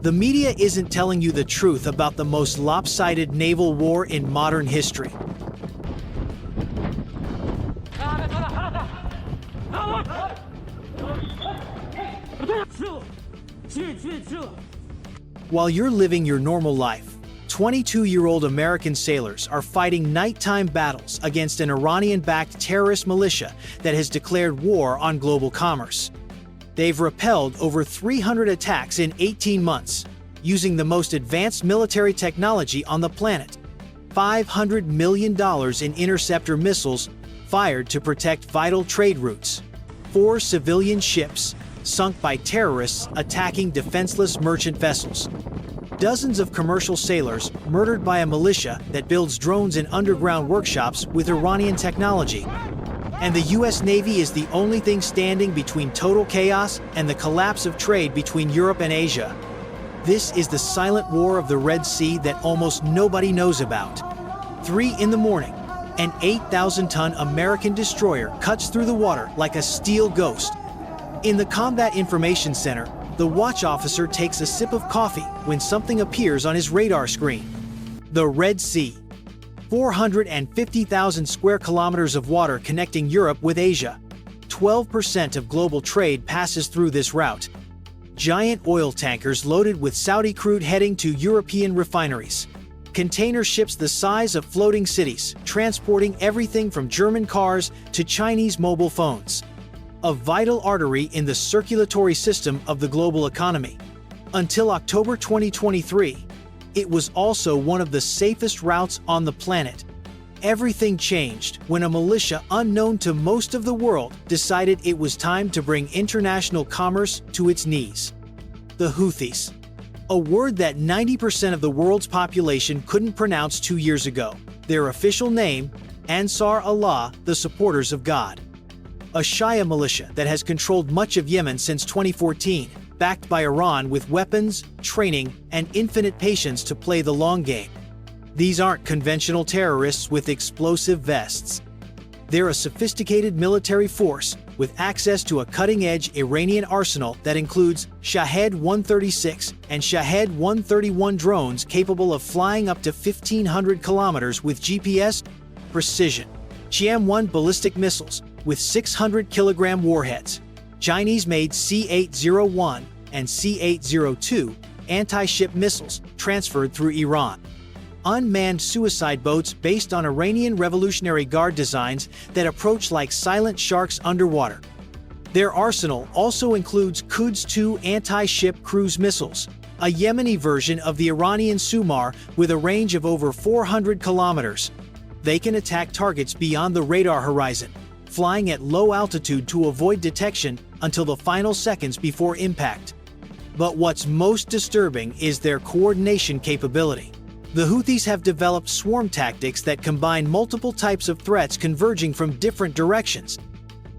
The media isn't telling you the truth about the most lopsided naval war in modern history. While you're living your normal life, 22-year-old American sailors are fighting nighttime battles against an Iranian-backed terrorist militia that has declared war on global commerce. They've repelled over 300 attacks in 18 months, using the most advanced military technology on the planet. $500 million in interceptor missiles fired to protect vital trade routes. 4 civilian ships sunk by terrorists attacking defenseless merchant vessels. Dozens of commercial sailors murdered by a militia that builds drones in underground workshops with Iranian technology. And the US Navy is the only thing standing between total chaos and the collapse of trade between Europe and Asia. This is the silent war of the Red Sea that almost nobody knows about. 3 in the morning, an 8,000-ton American destroyer cuts through the water like a steel ghost. In the Combat Information Center, the watch officer takes a sip of coffee when something appears on his radar screen. The Red Sea. 450,000 square kilometers of water connecting Europe with Asia. 12% of global trade passes through this route. Giant oil tankers loaded with Saudi crude heading to European refineries. Container ships the size of floating cities, transporting everything from German cars to Chinese mobile phones. A vital artery in the circulatory system of the global economy. Until October 2023, it was also one of the safest routes on the planet. Everything changed when a militia unknown to most of the world decided it was time to bring international commerce to its knees. The Houthis. A word that 90% of the world's population couldn't pronounce 2 years ago. Their official name, Ansar Allah, the supporters of God. A Shia militia that has controlled much of Yemen since 2014, backed by Iran with weapons, training, and infinite patience to play the long game. These aren't conventional terrorists with explosive vests. They're a sophisticated military force with access to a cutting-edge Iranian arsenal that includes Shahed 136 and Shahed 131 drones capable of flying up to 1,500 kilometers with GPS precision. Qiam-1 ballistic missiles with 600-kilogram warheads. Chinese-made C-801 and C-802 anti-ship missiles transferred through Iran. Unmanned suicide boats based on Iranian Revolutionary Guard designs that approach like silent sharks underwater. Their arsenal also includes Quds-2 anti-ship cruise missiles, a Yemeni version of the Iranian Sumar with a range of over 400 kilometers. They can attack targets beyond the radar horizon, flying at low altitude to avoid detection until the final seconds before impact. But what's most disturbing is their coordination capability. The Houthis have developed swarm tactics that combine multiple types of threats converging from different directions.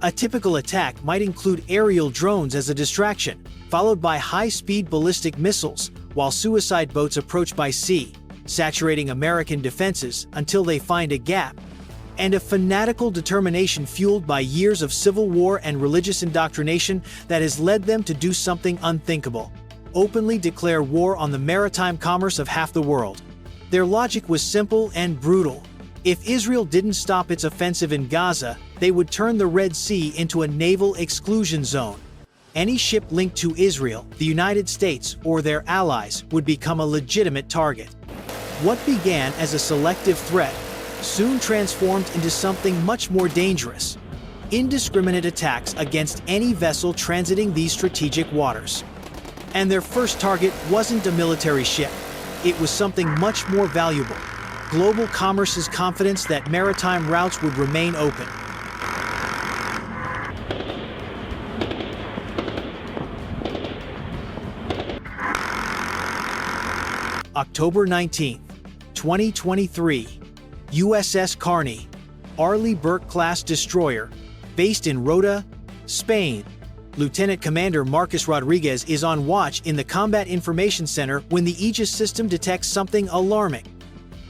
A typical attack might include aerial drones as a distraction, followed by high-speed ballistic missiles, while suicide boats approach by sea, saturating American defenses until they find a gap. And a fanatical determination fueled by years of civil war and religious indoctrination that has led them to do something unthinkable: openly declare war on the maritime commerce of half the world. Their logic was simple and brutal. If Israel didn't stop its offensive in Gaza, they would turn the Red Sea into a naval exclusion zone. Any ship linked to Israel, the United States, or their allies would become a legitimate target. What began as a selective threat soon transformed into something much more dangerous: indiscriminate attacks against any vessel transiting these strategic waters. And their first target wasn't a military ship. It was something much more valuable: global commerce's confidence that maritime routes would remain open. October 19, 2023. USS Carney, Arleigh Burke-class destroyer, based in Rota, Spain. Lieutenant Commander Marcus Rodriguez is on watch in the Combat Information Center when the Aegis system detects something alarming.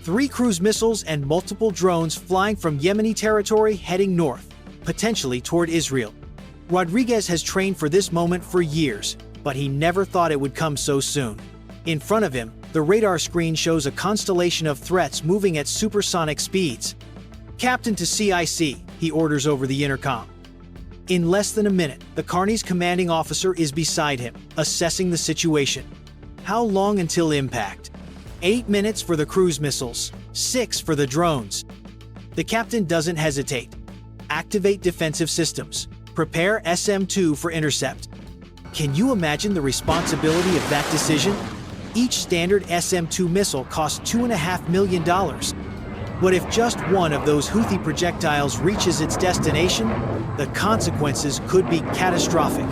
3 cruise missiles and multiple drones flying from Yemeni territory heading north, potentially toward Israel. Rodriguez has trained for this moment for years, but he never thought it would come so soon. In front of him, the radar screen shows a constellation of threats moving at supersonic speeds. "Captain to CIC," he orders over the intercom. In less than a minute, the Carney's commanding officer is beside him, assessing the situation. How long until impact? 8 minutes for the cruise missiles, 6 for the drones. The captain doesn't hesitate. Activate defensive systems. Prepare SM-2 for intercept. Can you imagine the responsibility of that decision? Each standard SM-2 missile costs $2.5 million. But if just one of those Houthi projectiles reaches its destination, the consequences could be catastrophic.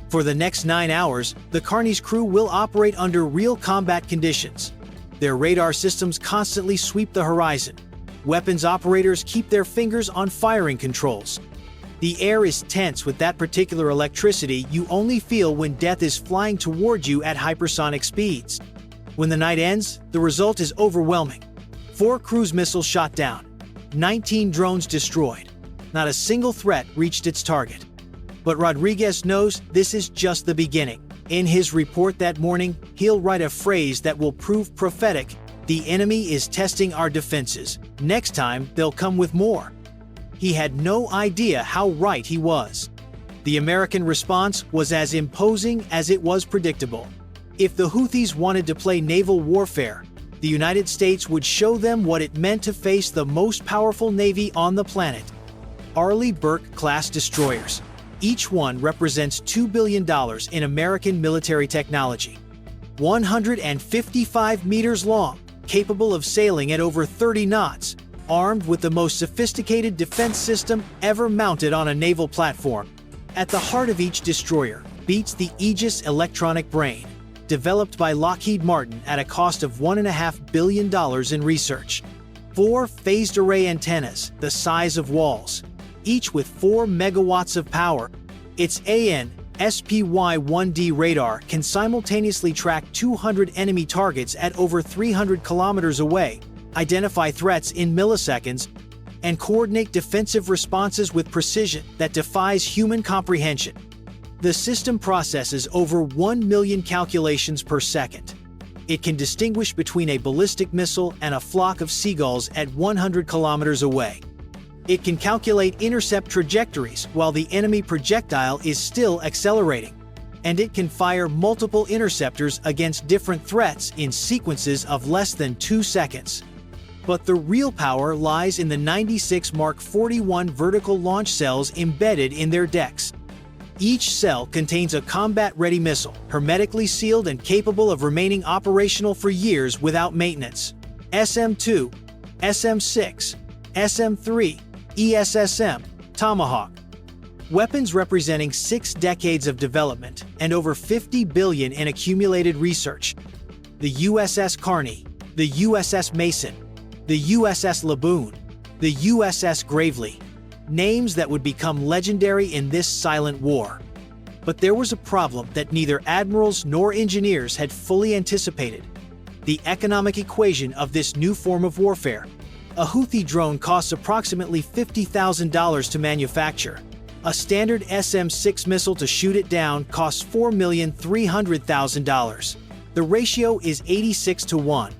For the next 9 hours, the Carney's crew will operate under real combat conditions. Their radar systems constantly sweep the horizon. Weapons operators keep their fingers on firing controls. The air is tense with that particular electricity you only feel when death is flying toward you at hypersonic speeds. When the night ends, the result is overwhelming. 4 cruise missiles shot down, 19 drones destroyed. Not a single threat reached its target. But Rodriguez knows this is just the beginning. In his report that morning, he'll write a phrase that will prove prophetic: "The enemy is testing our defenses. Next time, they'll come with more." He had no idea how right he was. The American response was as imposing as it was predictable. If the Houthis wanted to play naval warfare, the United States would show them what it meant to face the most powerful navy on the planet. Arleigh Burke-class destroyers. Each one represents $2 billion in American military technology. 155 meters long, capable of sailing at over 30 knots, armed with the most sophisticated defense system ever mounted on a naval platform. At the heart of each destroyer beats the Aegis electronic brain, developed by Lockheed Martin at a cost of $1.5 billion in research. 4 phased array antennas, the size of walls, each with 4 megawatts of power. Its AN/SPY-1D radar can simultaneously track 200 enemy targets at over 300 kilometers away, identify threats in milliseconds, and coordinate defensive responses with precision that defies human comprehension. The system processes over 1 million calculations per second. It can distinguish between a ballistic missile and a flock of seagulls at 100 kilometers away. It can calculate intercept trajectories while the enemy projectile is still accelerating. And it can fire multiple interceptors against different threats in sequences of less than 2 seconds. But the real power lies in the 96 Mark 41 vertical launch cells embedded in their decks. Each cell contains a combat-ready missile, hermetically sealed and capable of remaining operational for years without maintenance. SM-2, SM-6, SM-3, ESSM, Tomahawk. Weapons representing 6 decades of development and over $50 billion in accumulated research. The USS Carney, the USS Mason, the USS Laboon, the USS Gravely. Names that would become legendary in this silent war. But there was a problem that neither admirals nor engineers had fully anticipated: the economic equation of this new form of warfare. A Houthi drone costs approximately $50,000 to manufacture. A standard SM-6 missile to shoot it down costs $4,300,000. The ratio is 86 to 1.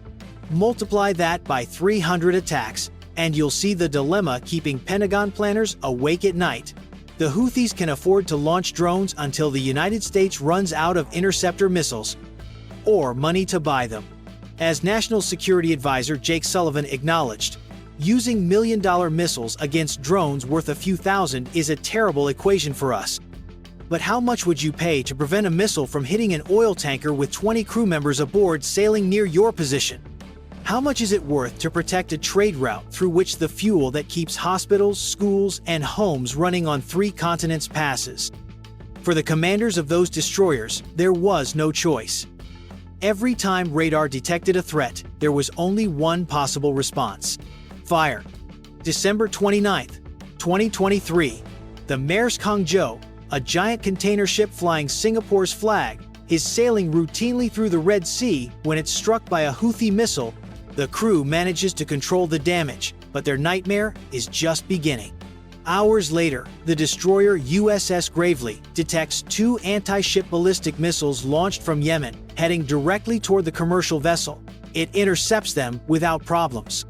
Multiply that by 300 attacks, and you'll see the dilemma keeping Pentagon planners awake at night. The Houthis can afford to launch drones until the United States runs out of interceptor missiles or money to buy them. As National Security Advisor Jake Sullivan acknowledged, using million-dollar missiles against drones worth a few thousand is a terrible equation for us. But how much would you pay to prevent a missile from hitting an oil tanker with 20 crew members aboard sailing near your position? How much is it worth to protect a trade route through which the fuel that keeps hospitals, schools, and homes running on 3 continents passes? For the commanders of those destroyers, there was no choice. Every time radar detected a threat, there was only one possible response: fire. December 29, 2023, the Maersk Hangzhou, a giant container ship flying Singapore's flag, is sailing routinely through the Red Sea when it's struck by a Houthi missile. The crew manages to control the damage, but their nightmare is just beginning. Hours later, the destroyer USS Gravely detects 2 anti-ship ballistic missiles launched from Yemen, heading directly toward the commercial vessel. It intercepts them without problems.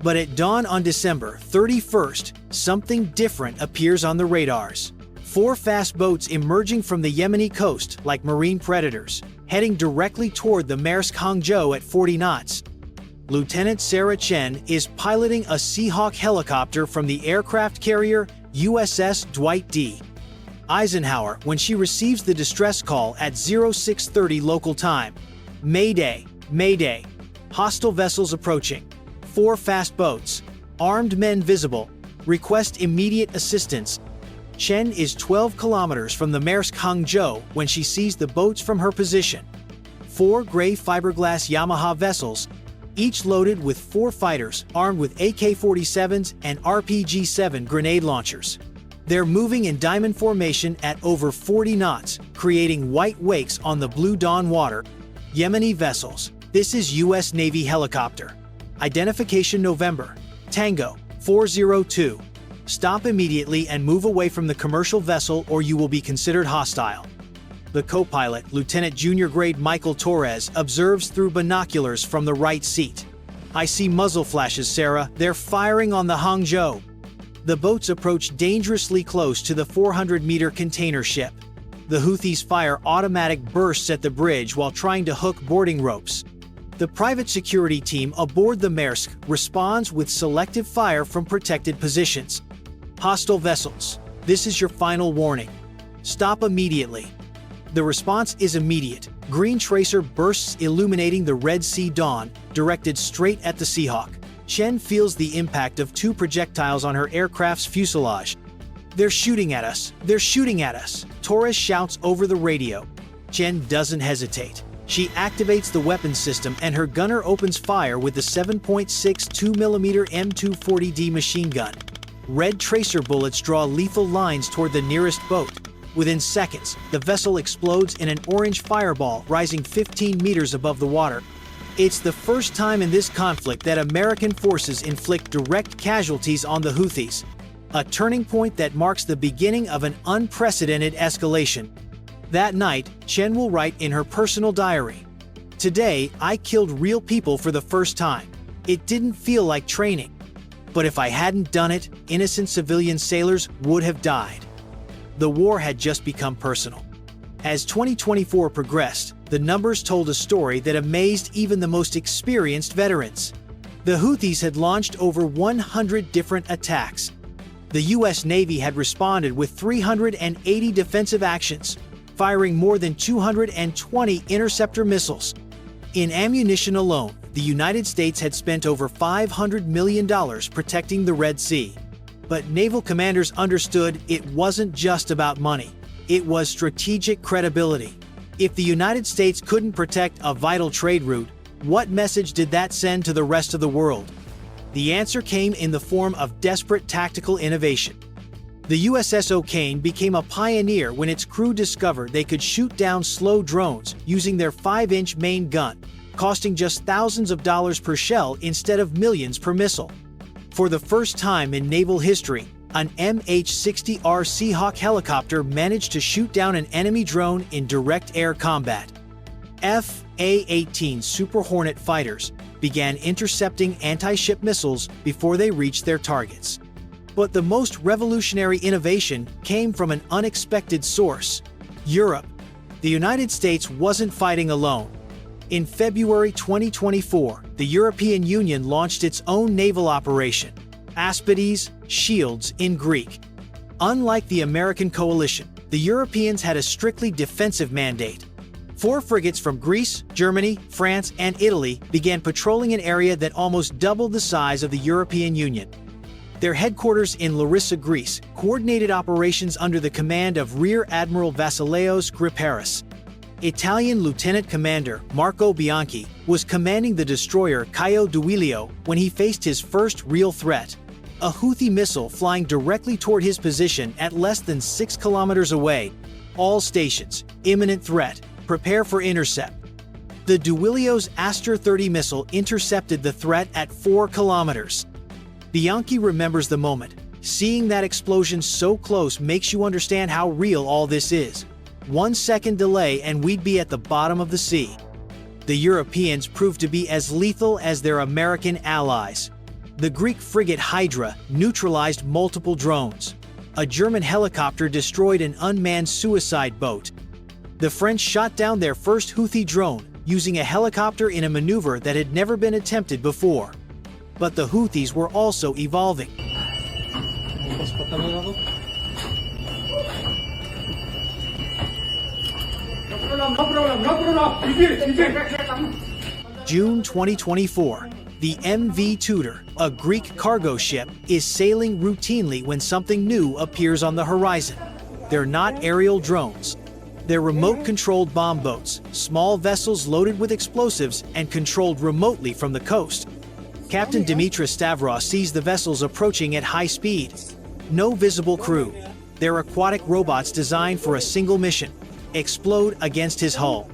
But at dawn on December 31st, something different appears on the radars. 4 fast boats emerging from the Yemeni coast like marine predators, heading directly toward the Maersk Hangzhou at 40 knots. Lieutenant Sarah Chen is piloting a Seahawk helicopter from the aircraft carrier USS Dwight D. Eisenhower when she receives the distress call at 0630 local time. Mayday, Mayday. Hostile vessels approaching. 4 fast boats. Armed men visible. Request immediate assistance. Chen is 12 kilometers from the Maersk Hangzhou when she sees the boats from her position. 4 gray fiberglass Yamaha vessels, each loaded with 4 fighters armed with AK-47s and RPG-7 grenade launchers. They're moving in diamond formation at over 40 knots, creating white wakes on the Blue Dawn water. Yemeni vessels. This is U.S. Navy helicopter. Identification November. Tango 402. Stop immediately and move away from the commercial vessel or you will be considered hostile. The co-pilot, Lieutenant Junior Grade Michael Torres, observes through binoculars from the right seat. I see muzzle flashes, Sarah. They're firing on the Hangzhou. The boats approach dangerously close to the 400-meter container ship. The Houthis fire automatic bursts at the bridge while trying to hook boarding ropes. The private security team aboard the Maersk responds with selective fire from protected positions. Hostile vessels. This is your final warning. Stop immediately. The response is immediate. Green tracer bursts illuminating the Red Sea dawn, directed straight at the Seahawk. Chen feels the impact of 2 projectiles on her aircraft's fuselage. They're shooting at us! They're shooting at us! Torres shouts over the radio. Chen doesn't hesitate. She activates the weapons system and her gunner opens fire with the 7.62mm M240D machine gun. Red tracer bullets draw lethal lines toward the nearest boat. Within seconds, the vessel explodes in an orange fireball rising 15 meters above the water. It's the first time in this conflict that American forces inflict direct casualties on the Houthis, a turning point that marks the beginning of an unprecedented escalation. That night, Chen will write in her personal diary, "Today, I killed real people for the first time. It didn't feel like training. But if I hadn't done it, innocent civilian sailors would have died." The war had just become personal. As 2024 progressed, the numbers told a story that amazed even the most experienced veterans. The Houthis had launched over 100 different attacks. The U.S. Navy had responded with 380 defensive actions, firing more than 220 interceptor missiles. In ammunition alone, the United States had spent over $500 million protecting the Red Sea. But naval commanders understood it wasn't just about money. It was strategic credibility. If the United States couldn't protect a vital trade route, what message did that send to the rest of the world? The answer came in the form of desperate tactical innovation. The USS O'Kane became a pioneer when its crew discovered they could shoot down slow drones using their 5-inch main gun, costing just thousands of dollars per shell instead of millions per missile. For the first time in naval history, an MH-60R Seahawk helicopter managed to shoot down an enemy drone in direct air combat. F/A-18 Super Hornet fighters began intercepting anti-ship missiles before they reached their targets. But the most revolutionary innovation came from an unexpected source: Europe. The United States wasn't fighting alone. In February 2024, the European Union launched its own naval operation, Aspides, Shields in Greek. Unlike the American coalition, the Europeans had a strictly defensive mandate. 4 frigates from Greece, Germany, France, and Italy began patrolling an area that almost doubled the size of the European Union. Their headquarters in Larissa, Greece, coordinated operations under the command of Rear Admiral Vasileios Griparis. Italian Lieutenant Commander Marco Bianchi was commanding the destroyer Caio Duilio when he faced his first real threat: a Houthi missile flying directly toward his position at less than 6 kilometers away. All stations, imminent threat, prepare for intercept. The Duilio's Aster 30 missile intercepted the threat at 4 kilometers. Bianchi remembers the moment. Seeing that explosion so close makes you understand how real all this is. 1 second delay and we'd be at the bottom of the sea. The Europeans proved to be as lethal as their American allies. The Greek frigate Hydra neutralized multiple drones. A German helicopter destroyed an unmanned suicide boat. The French shot down their first Houthi drone using a helicopter in a maneuver that had never been attempted before. But the Houthis were also evolving. June 2024. The MV Tudor, a Greek cargo ship, is sailing routinely when something new appears on the horizon. They're not aerial drones. They're remote-controlled bomb boats, small vessels loaded with explosives and controlled remotely from the coast. Captain Dimitris Stavros sees the vessels approaching at high speed. No visible crew. They're aquatic robots designed for a single mission: explode against his hull.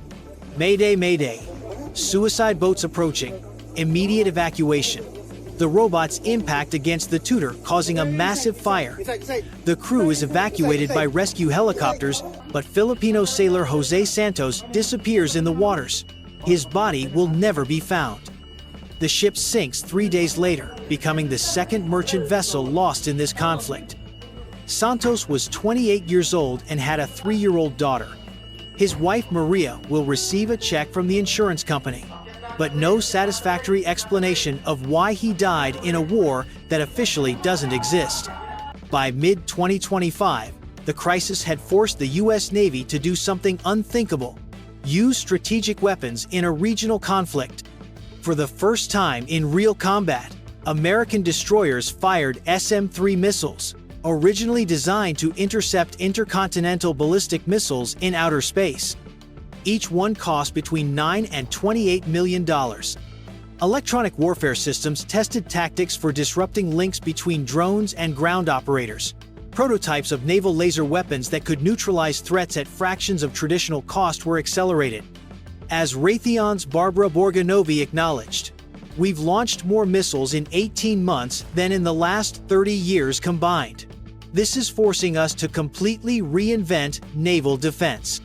Mayday, mayday. Suicide boats approaching. Immediate evacuation. The robots impact against the Tudor, causing a massive fire. The crew is evacuated by rescue helicopters, but Filipino sailor Jose Santos disappears in the waters. His body will never be found. The ship sinks 3 days later, becoming the second merchant vessel lost in this conflict. Santos was 28 years old and had a 3-year-old daughter. His wife Maria will receive a check from the insurance company, but no satisfactory explanation of why he died in a war that officially doesn't exist. By mid-2025, the crisis had forced the U.S. Navy to do something unthinkable: use strategic weapons in a regional conflict. For the first time in real combat, American destroyers fired SM-3 missiles, originally designed to intercept intercontinental ballistic missiles in outer space. Each one cost between $9 and $28 million. Electronic warfare systems tested tactics for disrupting links between drones and ground operators. Prototypes of naval laser weapons that could neutralize threats at fractions of traditional cost were accelerated. As Raytheon's Barbara Borgonovi acknowledged, "We've launched more missiles in 18 months than in the last 30 years combined. This is forcing us to completely reinvent naval defense."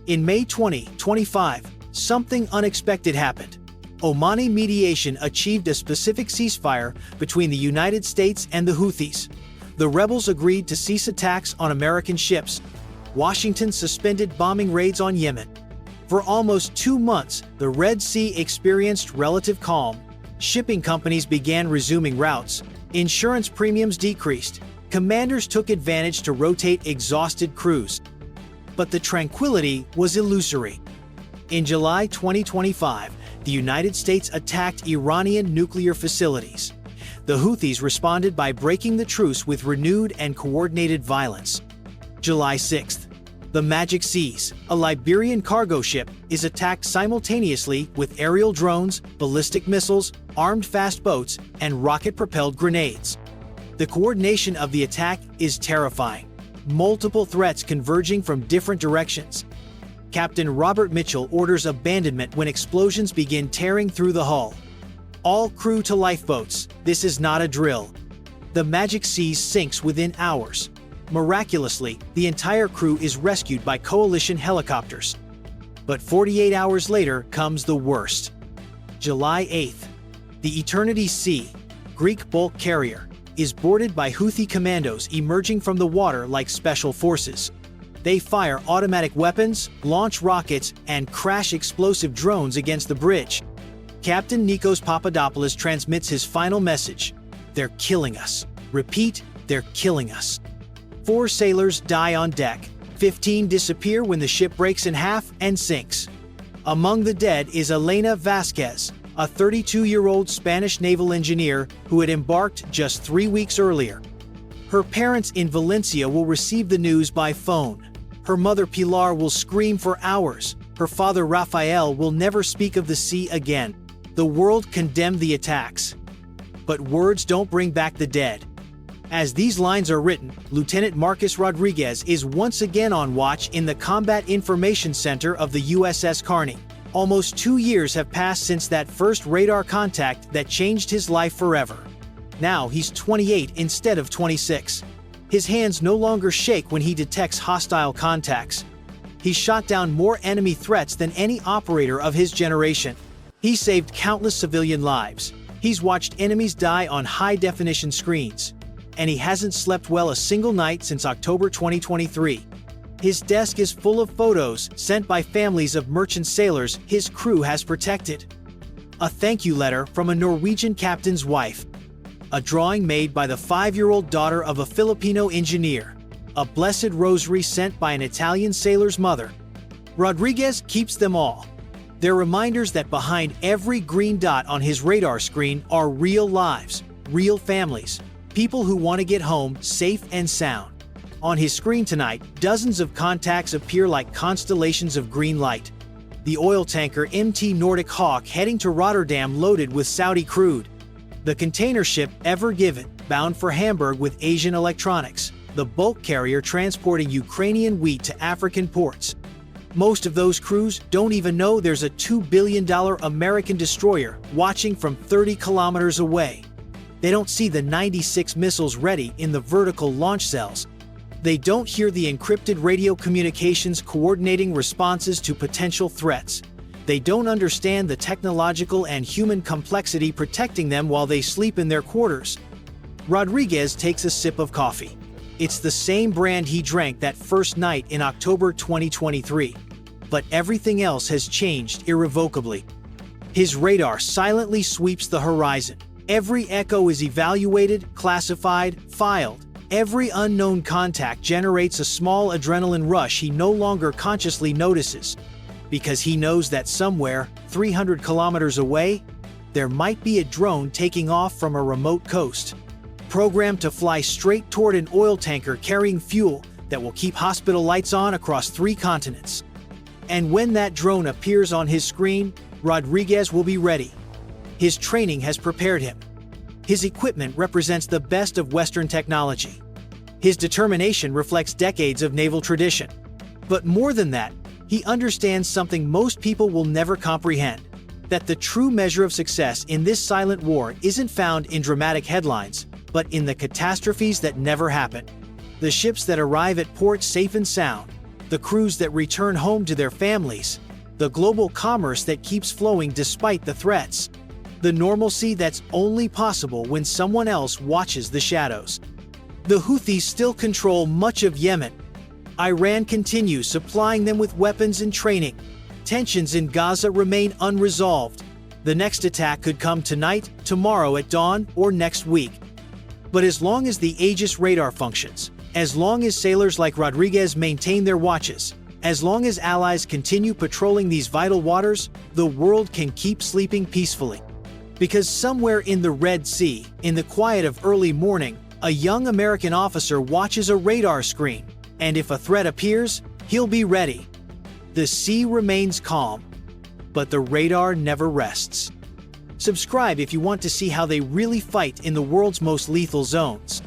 In May 2025, something unexpected happened. Omani mediation achieved a specific ceasefire between the United States and the Houthis. The rebels agreed to cease attacks on American ships. Washington suspended bombing raids on Yemen. For almost 2 months, the Red Sea experienced relative calm. Shipping companies began resuming routes. Insurance premiums decreased. Commanders took advantage to rotate exhausted crews. But the tranquility was illusory. In July 2025, the United States attacked Iranian nuclear facilities. The Houthis responded by breaking the truce with renewed and coordinated violence. July 6th, the Magic Seas, a Liberian cargo ship, is attacked simultaneously with aerial drones, ballistic missiles, armed fast boats, and rocket-propelled grenades. The coordination of the attack is terrifying. Multiple threats converging from different directions. Captain Robert Mitchell orders abandonment when explosions begin tearing through the hull. All crew to lifeboats. This is not a drill. The Magic Seas sinks within hours. Miraculously, the entire crew is rescued by coalition helicopters. But 48 hours later comes the worst. July 8th. The Eternity Sea, Greek bulk carrier, is boarded by Houthi commandos emerging from the water like special forces. They fire automatic weapons, launch rockets, and crash explosive drones against the bridge. Captain Nikos Papadopoulos transmits his final message: "They're killing us. Repeat, they're killing us." 4 sailors die on deck. 15 disappear when the ship breaks in half and sinks. Among the dead is Elena Vasquez, a 32-year-old Spanish naval engineer who had embarked just 3 weeks earlier. Her parents in Valencia will receive the news by phone. Her mother Pilar will scream for hours. Her father Rafael will never speak of the sea again. The world condemned the attacks. But words don't bring back the dead. As these lines are written, Lieutenant Marcus Rodriguez is once again on watch in the Combat Information Center of the USS Carney. Almost 2 years have passed since that first radar contact that changed his life forever. Now he's 28 instead of 26. His hands no longer shake when he detects hostile contacts. He's shot down more enemy threats than any operator of his generation. He saved countless civilian lives. He's watched enemies die on high-definition screens. And he hasn't slept well a single night since October 2023. His desk is full of photos sent by families of merchant sailors his crew has protected. A thank you letter from a Norwegian captain's wife. A drawing made by the 5-year-old daughter of a Filipino engineer. A blessed rosary sent by an Italian sailor's mother. Rodriguez keeps them all. They're reminders that behind every green dot on his radar screen are real lives, real families, people who want to get home safe and sound. On his screen tonight, dozens of contacts appear like constellations of green light. The oil tanker MT Nordic Hawk heading to Rotterdam loaded with Saudi crude. The container ship Ever Given, bound for Hamburg with Asian electronics. The bulk carrier transporting Ukrainian wheat to African ports. Most of those crews don't even know there's a $2 billion American destroyer watching from 30 kilometers away. They don't see the 96 missiles ready in the vertical launch cells. They don't hear the encrypted radio communications coordinating responses to potential threats. They don't understand the technological and human complexity protecting them while they sleep in their quarters. Rodriguez takes a sip of coffee. It's the same brand he drank that first night in October 2023. But everything else has changed irrevocably. His radar silently sweeps the horizon. Every echo is evaluated, classified, filed. Every unknown contact generates a small adrenaline rush he no longer consciously notices. Because he knows that somewhere, 300 kilometers away, there might be a drone taking off from a remote coast. Programmed to fly straight toward an oil tanker carrying fuel that will keep hospital lights on across 3 continents. And when that drone appears on his screen, Rodriguez will be ready. His training has prepared him. His equipment represents the best of Western technology. His determination reflects decades of naval tradition. But more than that, he understands something most people will never comprehend. That the true measure of success in this silent war isn't found in dramatic headlines, but in the catastrophes that never happen. The ships that arrive at port safe and sound. The crews that return home to their families. The global commerce that keeps flowing despite the threats. The normalcy that's only possible when someone else watches the shadows. The Houthis still control much of Yemen. Iran continues supplying them with weapons and training. Tensions in Gaza remain unresolved. The next attack could come tonight, tomorrow at dawn, or next week. But as long as the Aegis radar functions, as long as sailors like Rodriguez maintain their watches, as long as allies continue patrolling these vital waters, the world can keep sleeping peacefully. Because somewhere in the Red Sea, in the quiet of early morning, a young American officer watches a radar screen, and if a threat appears, he'll be ready. The sea remains calm, but the radar never rests. Subscribe if you want to see how they really fight in the world's most lethal zones.